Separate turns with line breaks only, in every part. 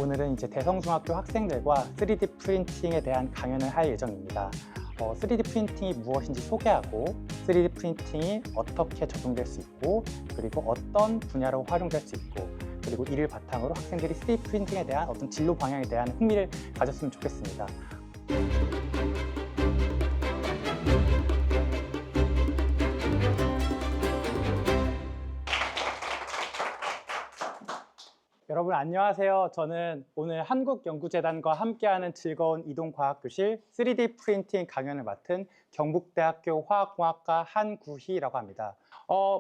오늘은 이제 대성중학교 학생들과 3D 프린팅에 대한 강연을 할 예정입니다. 3D 프린팅이 무엇인지 소개하고 3D 프린팅이 어떻게 적용될 수 있고 그리고 어떤 분야로 활용될 수 있고 그리고 이를 바탕으로 학생들이 3D 프린팅에 대한 어떤 진로 방향에 대한 흥미를 가졌으면 좋겠습니다. 여러분 안녕하세요. 저는 오늘 한국연구재단과 함께하는 즐거운 이동과학교실 3D 프린팅 강연을 맡은 경북대학교 화학공학과 한구희라고 합니다.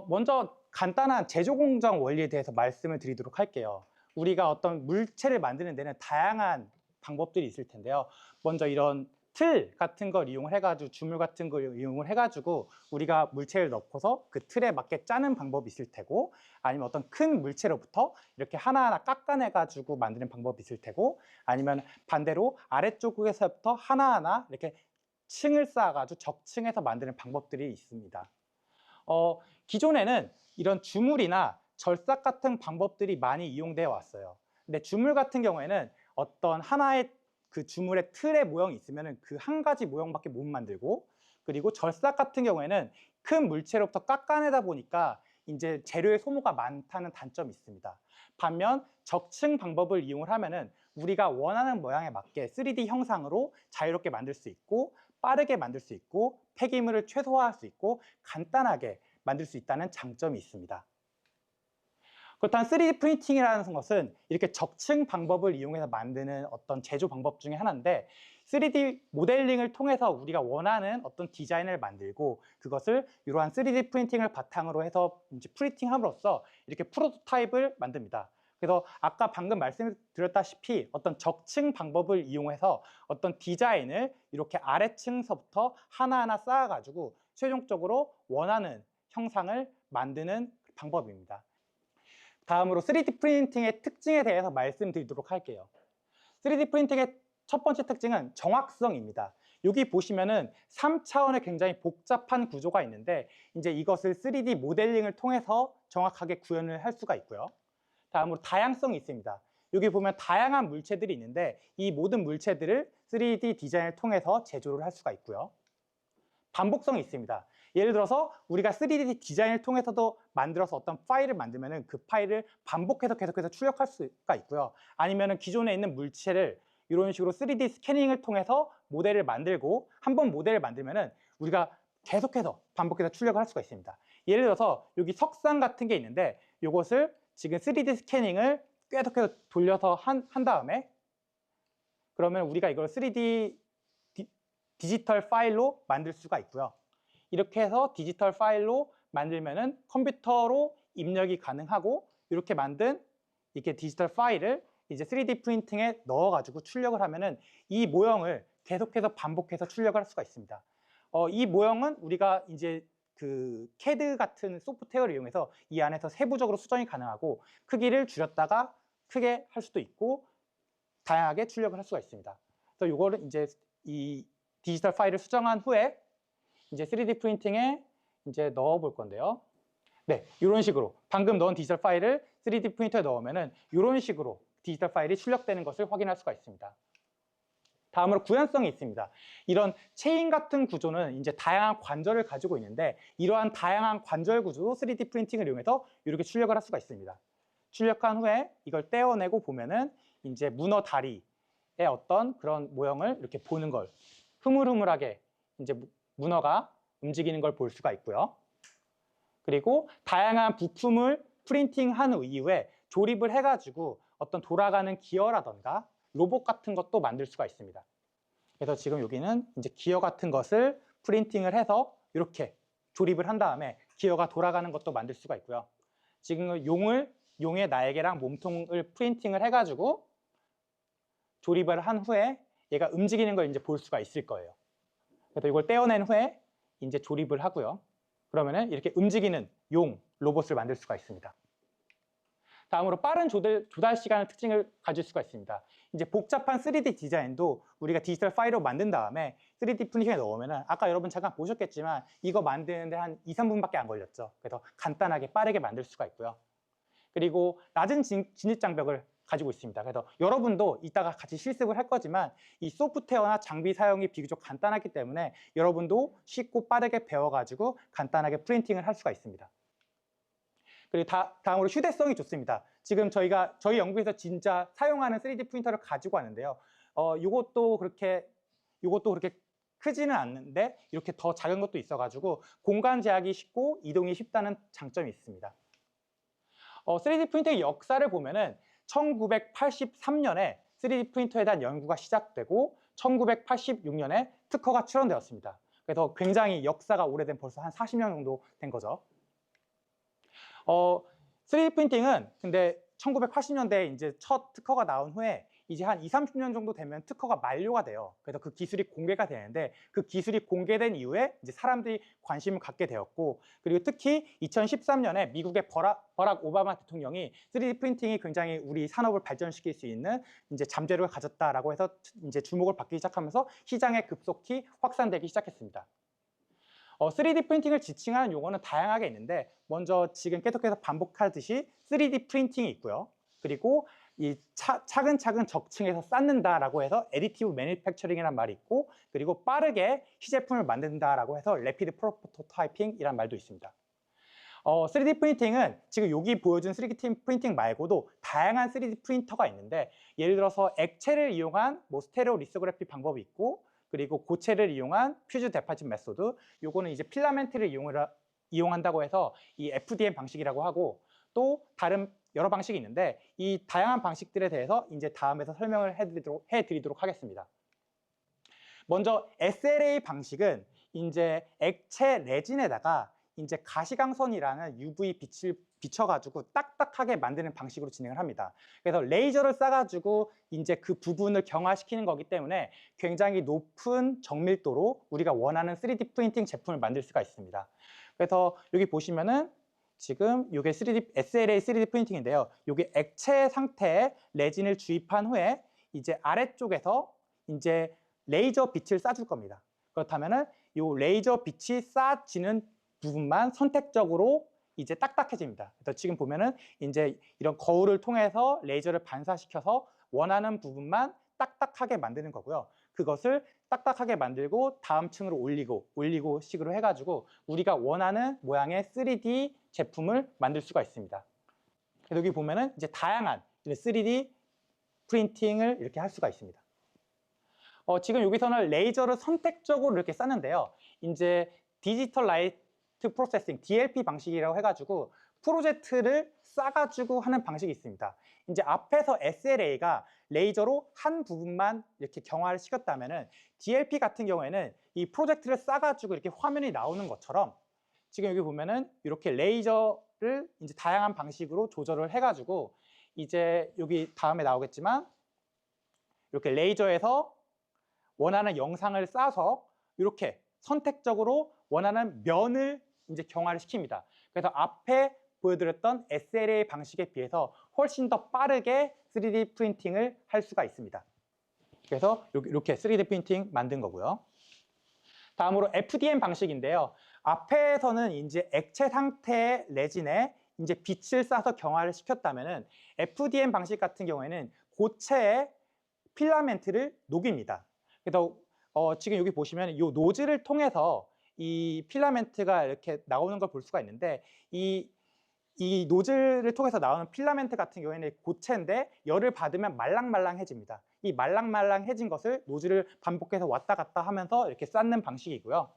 먼저 간단한 제조공정 원리에 대해서 말씀을 드리도록 할게요. 우리가 어떤 물체를 만드는 데는 다양한 방법들이 있을 텐데요. 먼저 이런 틀 같은 걸 이용을 해가지고 주물 같은 걸 이용을 해가지고 우리가 물체를 넣고서 그 틀에 맞게 짜는 방법이 있을 테고, 아니면 어떤 큰 물체로부터 이렇게 하나하나 깎아내가지고 만드는 방법이 있을 테고, 아니면 반대로 아래쪽에서부터 하나하나 이렇게 층을 쌓아가지고 적층해서 만드는 방법들이 있습니다. 기존에는 이런 주물이나 절삭 같은 방법들이 많이 이용되어 왔어요. 근데 주물 같은 경우에는 어떤 하나의 그 주물의 틀의 모형이 있으면 그 한 가지 모형밖에 못 만들고, 그리고 절삭 같은 경우에는 큰 물체로부터 깎아내다 보니까 이제 재료의 소모가 많다는 단점이 있습니다. 반면 적층 방법을 이용을 하면은 우리가 원하는 모양에 맞게 3D 형상으로 자유롭게 만들 수 있고, 빠르게 만들 수 있고, 폐기물을 최소화할 수 있고, 간단하게 만들 수 있다는 장점이 있습니다. 그렇다면 3D 프린팅이라는 것은 이렇게 적층 방법을 이용해서 만드는 어떤 제조 방법 중에 하나인데, 3D 모델링을 통해서 우리가 원하는 어떤 디자인을 만들고 그것을 이러한 3D 프린팅을 바탕으로 해서 이제 프린팅함으로써 이렇게 프로토타입을 만듭니다. 그래서 아까 방금 말씀드렸다시피 어떤 적층 방법을 이용해서 어떤 디자인을 이렇게 아래층서부터 하나하나 쌓아가지고 최종적으로 원하는 형상을 만드는 방법입니다. 다음으로 3D 프린팅의 특징에 대해서 말씀드리도록 할게요. 3D 프린팅의 첫 번째 특징은 정확성입니다. 여기 보시면은 3차원의 굉장히 복잡한 구조가 있는데, 이제 이것을 3D 모델링을 통해서 정확하게 구현을 할 수가 있고요. 다음으로 다양성이 있습니다. 여기 보면 다양한 물체들이 있는데 이 모든 물체들을 3D 디자인을 통해서 제조를 할 수가 있고요. 반복성이 있습니다. 예를 들어서 우리가 3D 디자인을 통해서도 만들어서 어떤 파일을 만들면 그 파일을 반복해서 계속해서 출력할 수가 있고요. 아니면 기존에 있는 물체를 이런 식으로 3D 스캐닝을 통해서 모델을 만들고, 한번 모델을 만들면 우리가 계속해서 반복해서 출력을 할 수가 있습니다. 예를 들어서 여기 석상 같은 게 있는데 이것을 지금 3D 스캐닝을 계속해서 돌려서 한 다음에, 그러면 우리가 이걸 3D 디지털 파일로 만들 수가 있고요. 이렇게 해서 디지털 파일로 만들면은 컴퓨터로 입력이 가능하고, 이렇게 만든 이렇게 디지털 파일을 이제 3D 프린팅에 넣어가지고 출력을 하면은 이 모형을 계속해서 반복해서 출력을 할 수가 있습니다. 이 모형은 우리가 이제 그 CAD 같은 소프트웨어를 이용해서 이 안에서 세부적으로 수정이 가능하고, 크기를 줄였다가 크게 할 수도 있고, 다양하게 출력을 할 수가 있습니다. 그래서 이거를 이제 이 디지털 파일을 수정한 후에 이제 3D 프린팅에 이제 넣어 볼 건데요. 네, 이런 식으로 방금 넣은 디지털 파일을 3D 프린터에 넣으면은 이런 식으로 디지털 파일이 출력되는 것을 확인할 수가 있습니다. 다음으로 구현성이 있습니다. 이런 체인 같은 구조는 이제 다양한 관절을 가지고 있는데, 이러한 다양한 관절 구조도 3D 프린팅을 이용해서 이렇게 출력을 할 수가 있습니다. 출력한 후에 이걸 떼어내고 보면은 이제 문어 다리의 어떤 그런 모형을 이렇게 보는 걸, 흐물흐물하게 이제 문어가 움직이는 걸 볼 수가 있고요. 그리고 다양한 부품을 프린팅한 이후에 조립을 해가지고 어떤 돌아가는 기어라던가 로봇 같은 것도 만들 수가 있습니다. 그래서 지금 여기는 이제 기어 같은 것을 프린팅을 해서 이렇게 조립을 한 다음에 기어가 돌아가는 것도 만들 수가 있고요. 지금 용의 날개랑 몸통을 프린팅을 해가지고 조립을 한 후에 얘가 움직이는 걸 이제 볼 수가 있을 거예요. 그래서 이걸 떼어낸 후에 이제 조립을 하고요. 그러면은 이렇게 움직이는 용, 로봇을 만들 수가 있습니다. 다음으로 빠른 조달 시간의 특징을 가질 수가 있습니다. 이제 복잡한 3D 디자인도 우리가 디지털 파일로 만든 다음에 3D 프린팅에 넣으면은 아까 여러분 잠깐 보셨겠지만 이거 만드는데 한 2, 3분밖에 안 걸렸죠. 그래서 간단하게 빠르게 만들 수가 있고요. 그리고 낮은 진입 장벽을 가지고 있습니다. 그래서 여러분도 이따가 같이 실습을 할 거지만 이 소프트웨어나 장비 사용이 비교적 간단하기 때문에 여러분도 쉽고 빠르게 배워가지고 간단하게 프린팅을 할 수가 있습니다. 그리고 다음으로 휴대성이 좋습니다. 지금 저희 연구에서 진짜 사용하는 3D 프린터를 가지고 왔는데요. 이것도 그렇게 크지는 않는데 이렇게 더 작은 것도 있어가지고 공간 제약이 쉽고 이동이 쉽다는 장점이 있습니다. 3D 프린터의 역사를 보면은 1983년에 3D 프린터에 대한 연구가 시작되고 1986년에 특허가 출원되었습니다. 그래서 굉장히 역사가 오래된 벌써 한 40년 정도 된 거죠. 3D 프린팅은 근데 1980년대에 이제 첫 특허가 나온 후에 이제 한 20-30년 정도 되면 특허가 만료가 돼요. 그래서 그 기술이 공개가 되는데 그 기술이 공개된 이후에 이제 사람들이 관심을 갖게 되었고, 그리고 특히 2013년에 미국의 버락 오바마 대통령이 3D 프린팅이 굉장히 우리 산업을 발전시킬 수 있는 이제 잠재력을 가졌다라고 해서 이제 주목을 받기 시작하면서 시장에 급속히 확산되기 시작했습니다. 3D 프린팅을 지칭하는 용어는 다양하게 있는데 먼저 지금 계속해서 반복하듯이 3D 프린팅이 있고요. 그리고 이 차근차근 적층해서 쌓는다라고 해서 애디티브 매니팩처링이라는 말이 있고, 그리고 빠르게 시제품을 만든다라고 해서 래피드 프로토타이핑이라는 말도 있습니다. 3D 프린팅은 지금 여기 보여준 3D 프린팅 말고도 다양한 3D 프린터가 있는데, 예를 들어서 액체를 이용한 스테레오 리소그래피 방법이 있고, 그리고 고체를 이용한 퓨즈 데파진 메소드, 요거는 이제 필라멘트를 이용한다고 해서 이 FDM 방식이라고 하고, 또 다른 여러 방식이 있는데 이 다양한 방식들에 대해서 이제 다음에서 설명을 해드리도록 하겠습니다. 먼저 SLA 방식은 이제 액체 레진에다가 이제 가시광선이라는 UV 빛을 비춰가지고 딱딱하게 만드는 방식으로 진행을 합니다. 그래서 레이저를 쏴가지고 이제 그 부분을 경화시키는 거기 때문에 굉장히 높은 정밀도로 우리가 원하는 3D 프린팅 제품을 만들 수가 있습니다. 그래서 여기 보시면은 지금 이게 SLA 3D 프린팅인데요. 이게 액체 상태에 레진을 주입한 후에 이제 아래쪽에서 이제 레이저 빛을 쏴줄 겁니다. 그렇다면은 이 레이저 빛이 쏴지는 부분만 선택적으로 이제 딱딱해집니다. 그래서 지금 보면은 이제 이런 거울을 통해서 레이저를 반사시켜서 원하는 부분만 딱딱하게 만드는 거고요. 그것을 딱딱하게 만들고 다음 층으로 올리고 식으로 해가지고 우리가 원하는 모양의 3D 제품을 만들 수가 있습니다. 그래서 여기 보면은 이제 다양한 3D 프린팅을 이렇게 할 수가 있습니다. 지금 여기서는 레이저를 선택적으로 이렇게 쐈는데요. 이제 디지털 라이트 프로세싱, DLP 방식이라고 해가지고 프로젝트를 쏴가지고 하는 방식이 있습니다. 이제 앞에서 SLA가 레이저로 한 부분만 이렇게 경화를 시켰다면은 DLP 같은 경우에는 이 프로젝트를 쏴가지고 이렇게 화면이 나오는 것처럼 지금 여기 보면은 이렇게 레이저를 이제 다양한 방식으로 조절을 해가지고 이제 여기 다음에 나오겠지만 이렇게 레이저에서 원하는 영상을 쏴서 이렇게 선택적으로 원하는 면을 이제 경화를 시킵니다. 그래서 앞에 보여드렸던 SLA 방식에 비해서 훨씬 더 빠르게 3D 프린팅을 할 수가 있습니다. 그래서 이렇게 3D 프린팅 만든 거고요. 다음으로 FDM 방식인데요. 앞에서는 이제 액체 상태의 레진에 이제 빛을 쏴서 경화를 시켰다면은 FDM 방식 같은 경우에는 고체의 필라멘트를 녹입니다. 그래서 지금 여기 보시면 이 노즐을 통해서 이 필라멘트가 이렇게 나오는 걸 볼 수가 있는데 이 노즐을 통해서 나오는 필라멘트 같은 경우에는 고체인데 열을 받으면 말랑말랑해집니다. 이 말랑말랑해진 것을 노즐을 반복해서 왔다 갔다 하면서 이렇게 쌓는 방식이고요.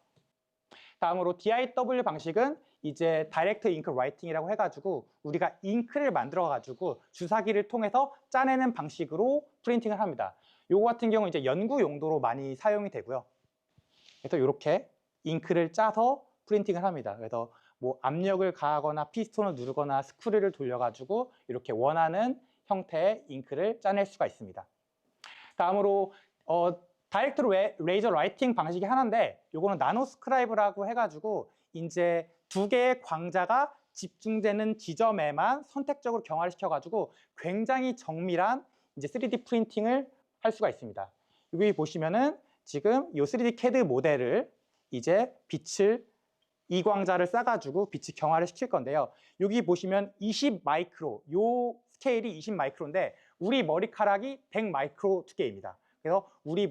다음으로 DIW 방식은 이제 다이렉트 잉크 라이팅이라고 해가지고 우리가 잉크를 만들어 가지고 주사기를 통해서 짜내는 방식으로 프린팅을 합니다. 요거 같은 경우 이제 연구 용도로 많이 사용이 되고요. 그래서 이렇게 잉크를 짜서 프린팅을 합니다. 그래서 뭐 압력을 가하거나 피스톤을 누르거나 스크류를 돌려가지고 이렇게 원하는 형태의 잉크를 짜낼 수가 있습니다. 다음으로 다이렉트 레이저 라이팅 방식이 하나인데 요거는 나노스크라이브라고 해가지고 이제 두 개의 광자가 집중되는 지점에만 선택적으로 경화를 시켜가지고 굉장히 정밀한 이제 3D 프린팅을 할 수가 있습니다. 여기 보시면은 지금 이 3D CAD 모델을 이제 빛을 이 광자를 쏴가지고 빛이 경화를 시킬 건데요. 여기 보시면 20 마이크로, 요 스케일이 20 마이크로인데 우리 머리카락이 100 마이크로 두께입니다. 그래서 우리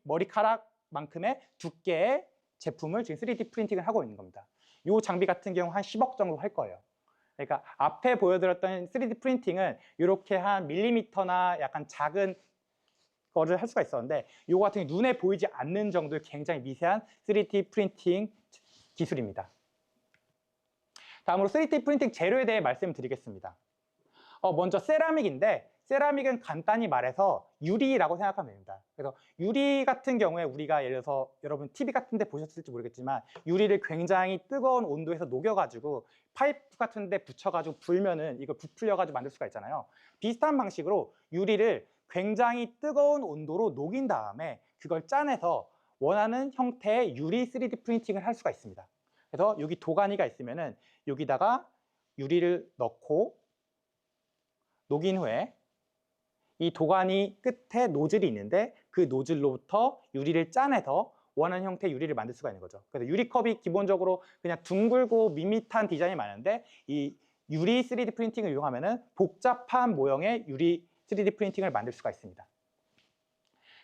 머리카락만큼의 두께의 제품을 지금 3D 프린팅을 하고 있는 겁니다. 이 장비 같은 경우 한 10억 정도 할 거예요. 그러니까 앞에 보여드렸던 3D 프린팅은 이렇게 한 밀리미터나 약간 작은 거를 할 수가 있었는데 이거 같은 경우 눈에 보이지 않는 정도의 굉장히 미세한 3D 프린팅 기술입니다. 다음으로 3D 프린팅 재료에 대해 말씀드리겠습니다. 먼저 세라믹인데 세라믹은 간단히 말해서 유리라고 생각하면 됩니다. 그래서 유리 같은 경우에 우리가 예를 들어서 여러분 TV 같은 데 보셨을지 모르겠지만 유리를 굉장히 뜨거운 온도에서 녹여가지고 파이프 같은 데 붙여가지고 불면은 이걸 부풀려가지고 만들 수가 있잖아요. 비슷한 방식으로 유리를 굉장히 뜨거운 온도로 녹인 다음에 그걸 짜내서 원하는 형태의 유리 3D 프린팅을 할 수가 있습니다. 그래서 여기 도가니가 있으면은 여기다가 유리를 넣고 녹인 후에 이 도가니 끝에 노즐이 있는데 그 노즐로부터 유리를 짜내서 원하는 형태의 유리를 만들 수가 있는 거죠. 그래서 유리컵이 기본적으로 그냥 둥글고 밋밋한 디자인이 많은데 이 유리 3D 프린팅을 이용하면은 복잡한 모형의 유리 3D 프린팅을 만들 수가 있습니다.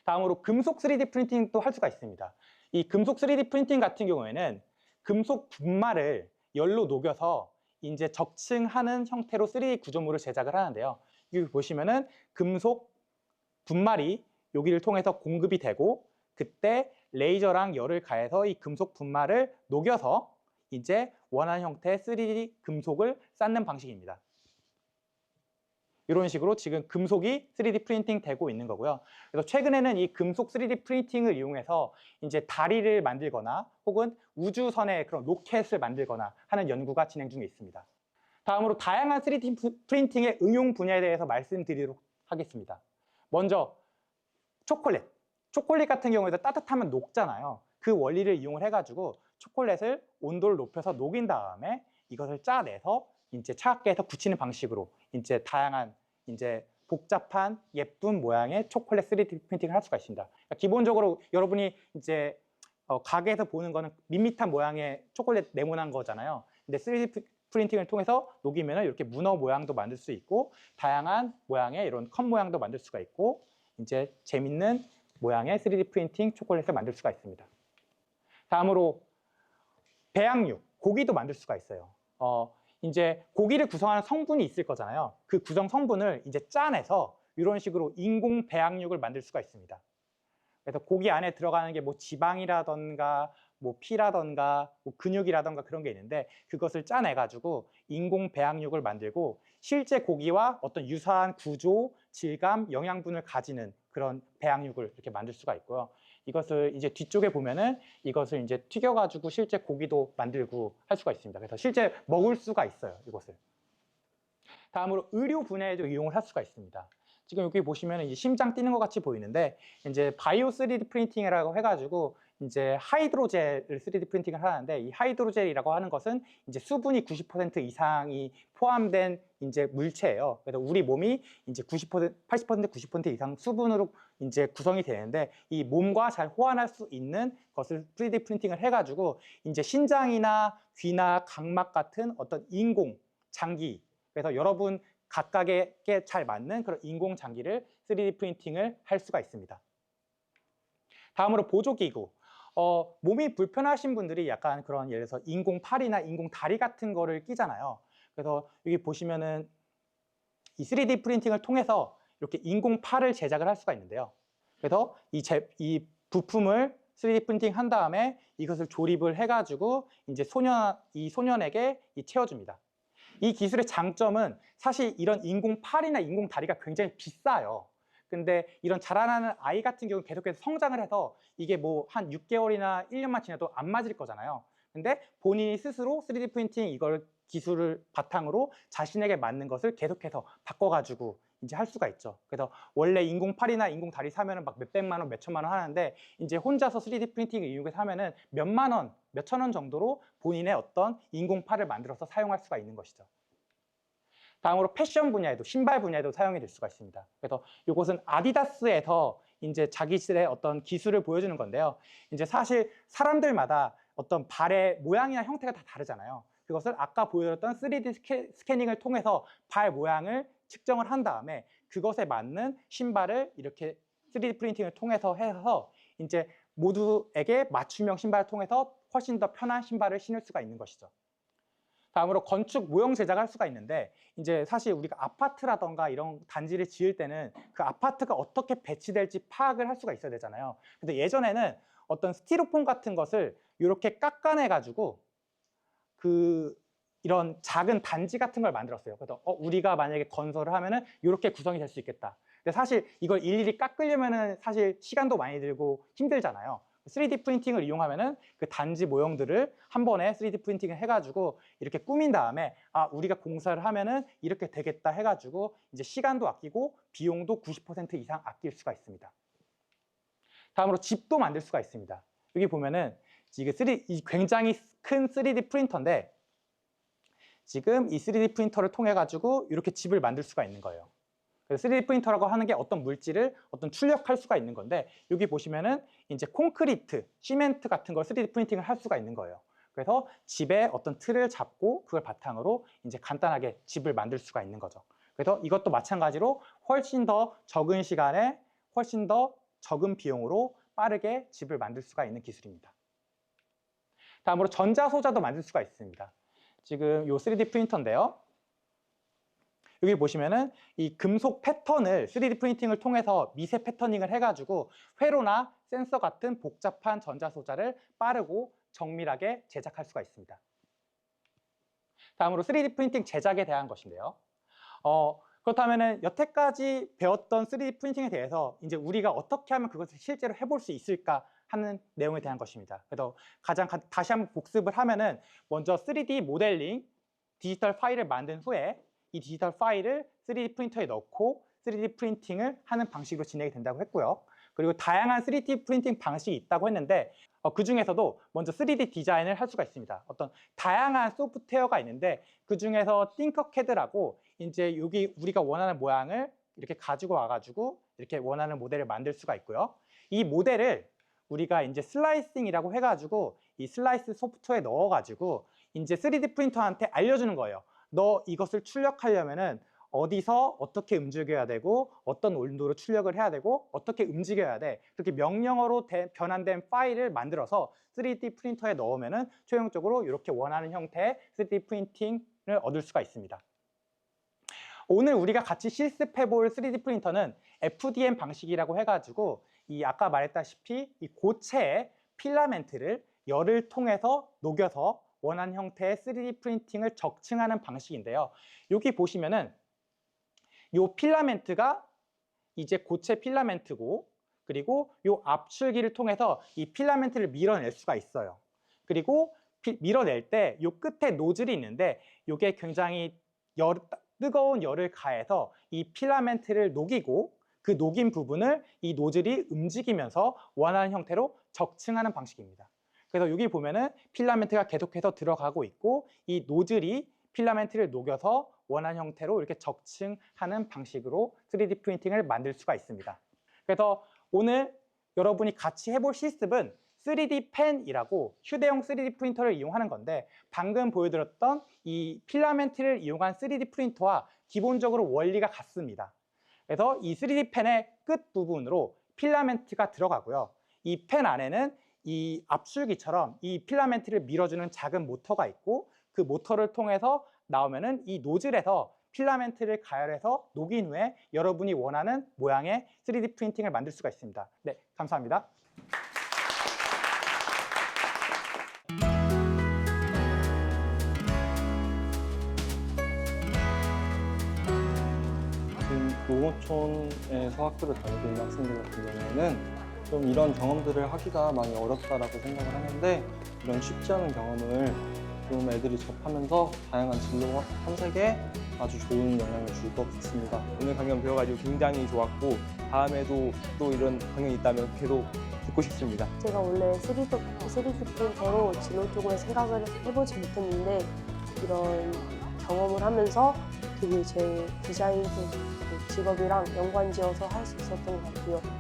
다음으로 금속 3D 프린팅도 할 수가 있습니다. 이 금속 3D 프린팅 같은 경우에는 금속 분말을 열로 녹여서 이제 적층하는 형태로 3D 구조물을 제작을 하는데요. 여기 보시면은 금속 분말이 여기를 통해서 공급이 되고 그때 레이저랑 열을 가해서 이 금속 분말을 녹여서 이제 원하는 형태의 3D 금속을 쌓는 방식입니다. 이런 식으로 지금 금속이 3D 프린팅 되고 있는 거고요. 그래서 최근에는 이 금속 3D 프린팅을 이용해서 이제 다리를 만들거나 혹은 우주선의 그런 로켓을 만들거나 하는 연구가 진행 중에 있습니다. 다음으로 다양한 3D 프린팅의 응용 분야에 대해서 말씀드리도록 하겠습니다. 먼저 초콜릿. 초콜릿 같은 경우에도 따뜻하면 녹잖아요. 그 원리를 이용을 해가지고 초콜릿을 온도를 높여서 녹인 다음에 이것을 짜내서 이제 차갑게 해서 굳히는 방식으로 이제 다양한 이제 복잡한 예쁜 모양의 초콜릿 3D 프린팅을 할 수가 있습니다. 그러니까 기본적으로 여러분이 이제 가게에서 보는 거는 밋밋한 모양의 초콜릿 네모난 거잖아요. 근데 3D 프린팅을 통해서 녹이면 이렇게 문어 모양도 만들 수 있고 다양한 모양의 이런 컵 모양도 만들 수가 있고 이제 재밌는 모양의 3D 프린팅 초콜릿을 만들 수가 있습니다. 다음으로 배양육, 고기도 만들 수가 있어요. 이제 고기를 구성하는 성분이 있을 거잖아요. 그 구성 성분을 이제 짜내서 이런 식으로 인공 배양육을 만들 수가 있습니다. 그래서 고기 안에 들어가는 게 뭐 지방이라던가 뭐 피라던가 뭐 근육이라던가 그런 게 있는데 그것을 짜내가지고 인공 배양육을 만들고 실제 고기와 어떤 유사한 구조, 질감, 영양분을 가지는 그런 배양육을 이렇게 만들 수가 있고요. 이것을 이제 뒤쪽에 보면은 이것을 이제 튀겨가지고 실제 고기도 만들고 할 수가 있습니다. 그래서 실제 먹을 수가 있어요, 이것을. 다음으로 의료 분야에도 이용을 할 수가 있습니다. 지금 여기 보시면 이제 심장 뛰는 것 같이 보이는데 이제 바이오 3D 프린팅이라고 해가지고 이제 하이드로젤을 3D 프린팅을 하는데 이 하이드로젤이라고 하는 것은 이제 수분이 90% 이상이 포함된 이제 물체예요. 그래서 우리 몸이 이제 90%, 80%, 90% 이상 수분으로 이제 구성이 되는데 이 몸과 잘 호환할 수 있는 것을 3D 프린팅을 해가지고 이제 신장이나 귀나 각막 같은 어떤 인공 장기 그래서 여러분 각각에게 잘 맞는 그런 인공 장기를 3D 프린팅을 할 수가 있습니다. 다음으로 보조기구. 몸이 불편하신 분들이 약간 그런 예를 들어서 인공 팔이나 인공 다리 같은 거를 끼잖아요. 그래서 여기 보시면은 이 3D 프린팅을 통해서 이렇게 인공 팔을 제작을 할 수가 있는데요. 그래서 이 부품을 3D 프린팅 한 다음에 이것을 조립을 해가지고 이제 이 소년에게 채워줍니다. 이 기술의 장점은 사실 이런 인공 팔이나 인공 다리가 굉장히 비싸요. 근데 이런 자라나는 아이 같은 경우는 계속해서 성장을 해서 이게 뭐 한 6개월이나 1년만 지나도 안 맞을 거잖아요. 근데 본인이 스스로 3D 프린팅 이걸 기술을 바탕으로 자신에게 맞는 것을 계속해서 바꿔가지고 이제 할 수가 있죠. 그래서 원래 인공 팔이나 인공 다리 사면은 막 몇백만 원, 몇천만 원 하는데 이제 혼자서 3D 프린팅을 이용해서 하면은 몇만 원, 몇천 원 정도로 본인의 어떤 인공 팔을 만들어서 사용할 수가 있는 것이죠. 다음으로 패션 분야에도 신발 분야에도 사용이 될 수가 있습니다. 그래서 이것은 아디다스에서 이제 자기들의 어떤 기술을 보여주는 건데요. 이제 사실 사람들마다 어떤 발의 모양이나 형태가 다 다르잖아요. 그것을 아까 보여드렸던 3D 스캐닝을 통해서 발 모양을 측정을 한 다음에 그것에 맞는 신발을 이렇게 3D 프린팅을 통해서 해서 이제 모두에게 맞춤형 신발을 통해서 훨씬 더 편한 신발을 신을 수가 있는 것이죠. 다음으로 건축 모형 제작을 할 수가 있는데 이제 사실 우리가 아파트라던가 이런 단지를 지을 때는 그 아파트가 어떻게 배치될지 파악을 할 수가 있어야 되잖아요. 근데 예전에는 어떤 스티로폼 같은 것을 이렇게 깎아내 가지고 이런 작은 단지 같은 걸 만들었어요. 그래서 우리가 만약에 건설을 하면은 이렇게 구성이 될 수 있겠다. 근데 사실 이걸 일일이 깎으려면은 사실 시간도 많이 들고 힘들잖아요. 3D 프린팅을 이용하면은 그 단지 모형들을 한 번에 3D 프린팅을 해가지고 이렇게 꾸민 다음에 우리가 공사를 하면은 이렇게 되겠다 해가지고 이제 시간도 아끼고 비용도 90% 이상 아낄 수가 있습니다. 다음으로 집도 만들 수가 있습니다. 여기 보면은 이게 굉장히 큰 3D 프린터인데 지금 이 3D 프린터를 통해 가지고 이렇게 집을 만들 수가 있는 거예요. 그래서 3D 프린터라고 하는 게 어떤 물질을 출력할 수가 있는 건데 여기 보시면은 이제 콘크리트, 시멘트 같은 걸 3D 프린팅을 할 수가 있는 거예요. 그래서 집에 어떤 틀을 잡고 그걸 바탕으로 이제 간단하게 집을 만들 수가 있는 거죠. 그래서 이것도 마찬가지로 훨씬 더 적은 시간에 훨씬 더 적은 비용으로 빠르게 집을 만들 수가 있는 기술입니다. 다음으로 전자소자도 만들 수가 있습니다. 지금 이 3D 프린터인데요. 여기 보시면은 이 금속 패턴을 3D 프린팅을 통해서 미세 패터닝을 해가지고 회로나 센서 같은 복잡한 전자소자를 빠르고 정밀하게 제작할 수가 있습니다. 다음으로 3D 프린팅 제작에 대한 것인데요. 그렇다면은 여태까지 배웠던 3D 프린팅에 대해서 이제 우리가 어떻게 하면 그것을 실제로 해볼 수 있을까 하는 내용에 대한 것입니다. 그래서 다시 한번 복습을 하면은 먼저 3D 모델링 디지털 파일을 만든 후에 이 디지털 파일을 3D 프린터에 넣고 3D 프린팅을 하는 방식으로 진행이 된다고 했고요. 그리고 다양한 3D 프린팅 방식이 있다고 했는데 그 중에서도 먼저 3D 디자인을 할 수가 있습니다. 어떤 다양한 소프트웨어가 있는데 그 중에서 띵커캐드라고 이제 여기 우리가 원하는 모양을 이렇게 가지고 와가지고 이렇게 원하는 모델을 만들 수가 있고요. 이 모델을 우리가 이제 슬라이싱이라고 해가지고 이 슬라이스 소프트웨어에 넣어가지고 이제 3D 프린터한테 알려주는 거예요. 너 이것을 출력하려면은 어디서 어떻게 움직여야 되고 어떤 온도로 출력을 해야 되고 어떻게 움직여야 돼. 그렇게 명령어로 변환된 파일을 만들어서 3D 프린터에 넣으면은 최종적으로 이렇게 원하는 형태의 3D 프린팅을 얻을 수가 있습니다. 오늘 우리가 같이 실습해 볼 3D 프린터는 FDM 방식이라고 해가지고 이 아까 말했다시피 이 고체의 필라멘트를 열을 통해서 녹여서 원하는 형태의 3D 프린팅을 적층하는 방식인데요. 여기 보시면은 이 필라멘트가 이제 고체 필라멘트고 그리고 이 압출기를 통해서 이 필라멘트를 밀어낼 수가 있어요. 그리고 밀어낼 때 이 끝에 노즐이 있는데 이게 굉장히 뜨거운 열을 가해서 이 필라멘트를 녹이고 그 녹인 부분을 이 노즐이 움직이면서 원하는 형태로 적층하는 방식입니다. 그래서 여기 보면은 필라멘트가 계속해서 들어가고 있고 이 노즐이 필라멘트를 녹여서 원하는 형태로 이렇게 적층하는 방식으로 3D 프린팅을 만들 수가 있습니다. 그래서 오늘 여러분이 같이 해볼 실습은 3D 펜이라고 휴대용 3D 프린터를 이용하는 건데 방금 보여드렸던 이 필라멘트를 이용한 3D 프린터와 기본적으로 원리가 같습니다. 그래서 이 3D 펜의 끝 부분으로 필라멘트가 들어가고요. 이 펜 안에는 이 압출기처럼 이 필라멘트를 밀어주는 작은 모터가 있고 그 모터를 통해서 나오면은 이 노즐에서 필라멘트를 가열해서 녹인 후에 여러분이 원하는 모양의 3D 프린팅을 만들 수가 있습니다. 네, 감사합니다.
농어촌에서 학교를 다니고 있는 학생들 같은 경우에는 좀 이런 경험들을 하기가 많이 어렵다라고 생각을 하는데 이런 쉽지 않은 경험을 좀 애들이 접하면서 다양한 진로 탐색에 아주 좋은 영향을 줄 것 같습니다.
오늘 강연 배워가지고 굉장히 좋았고 다음에도 또 이런 강연이 있다면 계속 듣고 싶습니다.
제가 원래 3D 프린터로 진로 쪽을 생각을 해보지 못했는데 이런 경험을 하면서 되게 제 디자인 쪽 직업이랑 연관지어서 할 수 있었던 것 같고요.